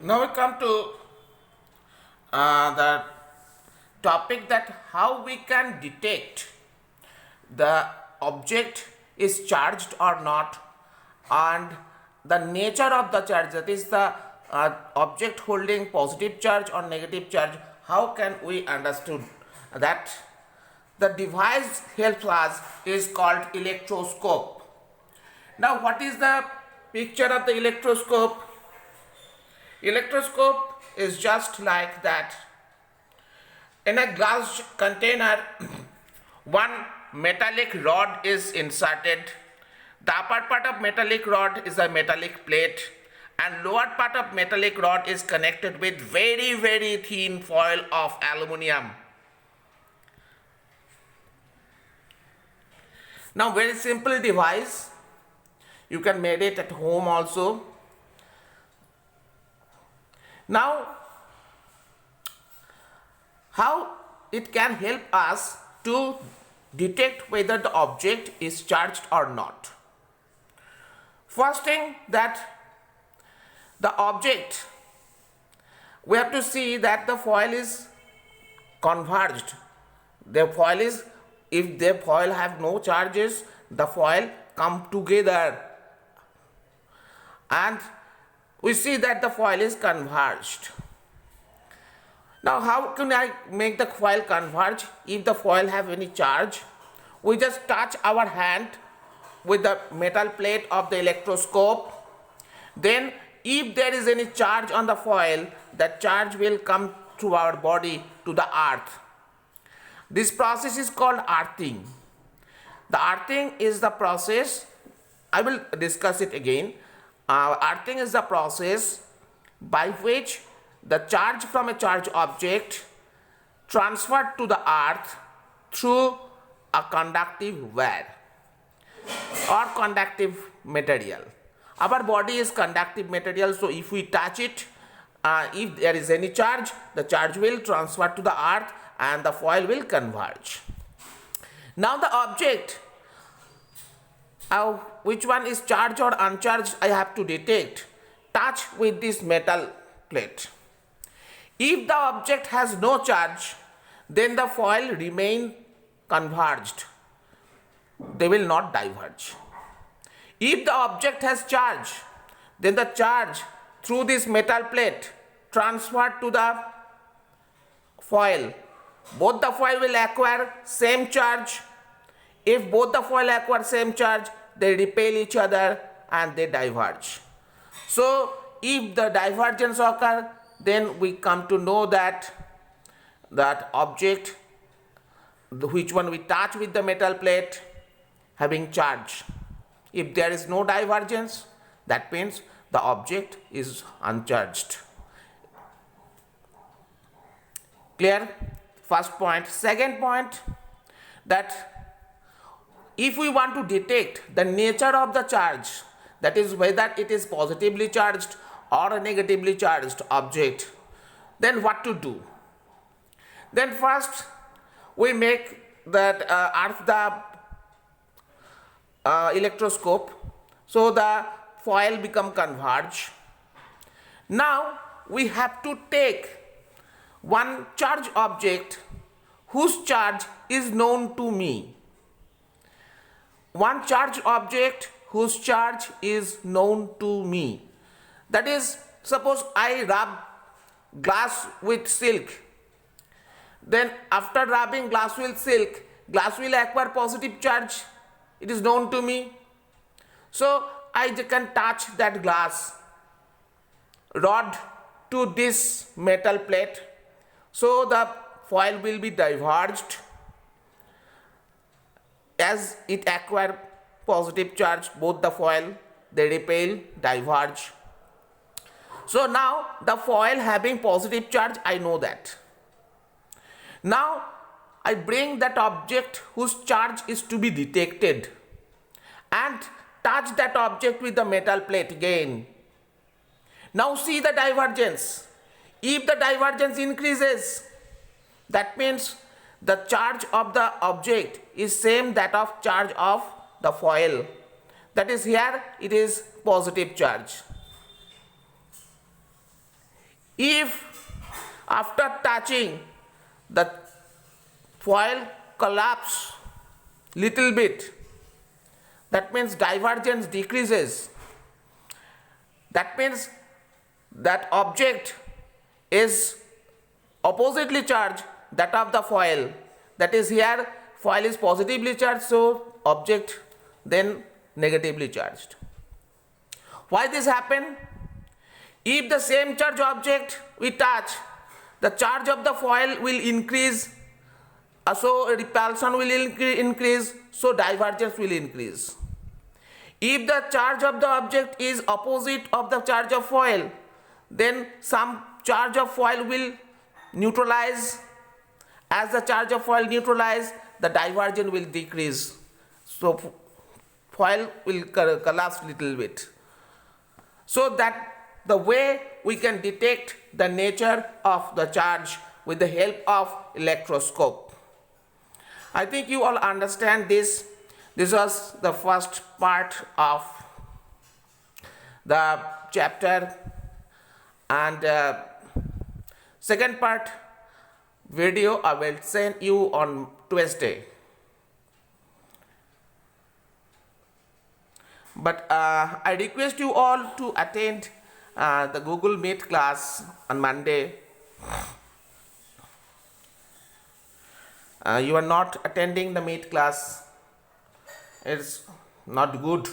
Now we come to the topic that how we can detect the object is charged or not, and the nature of the charge, that is the object holding positive charge or negative charge. How can we understood that? The device helps us is called electroscope. Now what is the picture of the electroscope? Electroscope is just like that. In a glass container, one metallic rod is inserted. The upper part of metallic rod is a metallic plate, and lower part of metallic rod is connected with very thin foil of aluminium. Now very simple device. You can make it at home also. Now, how it can help us to detect whether the object is charged or not? First thing, that the object, we have to see that the foil is converged. The foil is, if the foil have no charges, the foil come together, and we see that the foil is converged. Now how can I make the foil converge? If the foil have any charge, we just touch our hand with the metal plate of the electroscope. Then if there is any charge on the foil, that charge will come through our body to the earth. This process is called earthing. The earthing is the process, I will discuss it again. Earthing is the process by which the charge from a charged object transferred to the earth through a conductive wire or conductive material. Our body is conductive material, so if we touch it, if there is any charge, the charge will transfer to the earth and the foil will converge. Now the object, which one is charged or uncharged, I have to detect. Touch with this metal plate. If the object has no charge, then the foil remain converged. They will not diverge. If the object has charge, then the charge through this metal plate transferred to the foil. Both the foil will acquire same charge. If both the foil acquire same charge, they repel each other and they diverge. So if the divergence occur, then we come to know that object, which one we touch with the metal plate, having charge. If there is no divergence, that means the object is uncharged. Clear? First point. Second point, that if we want to detect the nature of the charge, that is whether it is positively charged or a negatively charged object, then what to do? Then first we make that earth the electroscope, so the foil become converge. Now we have to take one charged object whose charge is known to me. One charged object whose charge is known to me. That is, suppose I rub glass with silk. Then after rubbing glass with silk, glass will acquire positive charge. It is known to me. So I can touch that glass rod to this metal plate. So the foil will be diverged. As it acquire positive charge, both the foil, they repel, diverge. So now the foil having positive charge, I know that. Now I bring that object whose charge is to be detected and touch that object with the metal plate again. Now see the divergence. If the divergence increases, that means the charge of the object is same that of charge of the foil. That is, here it is positive charge. If after touching the foil collapse little bit, that means divergence decreases. That means that object is oppositely charged that of the foil. That is, here foil is positively charged, so object then negatively charged. Why this happen? If the same charge object we touch, the charge of the foil will increase, so repulsion will increase, so divergence will increase. If the charge of the object is opposite of the charge of foil, then some charge of foil will neutralize. As the charge of foil neutralize, the divergence will decrease. So foil will collapse little bit. So that the way we can detect the nature of the charge with the help of electroscope. I think you all understand this. This was the first part of the chapter, and second part video I will send you on Tuesday. But I request you all to attend the Google Meet class on Monday. You are not attending the Meet class. It's not good.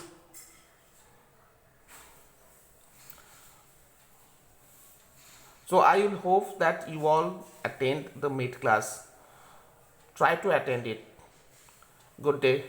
So I will hope that you all attend the Meet class. Try to attend it. Good day.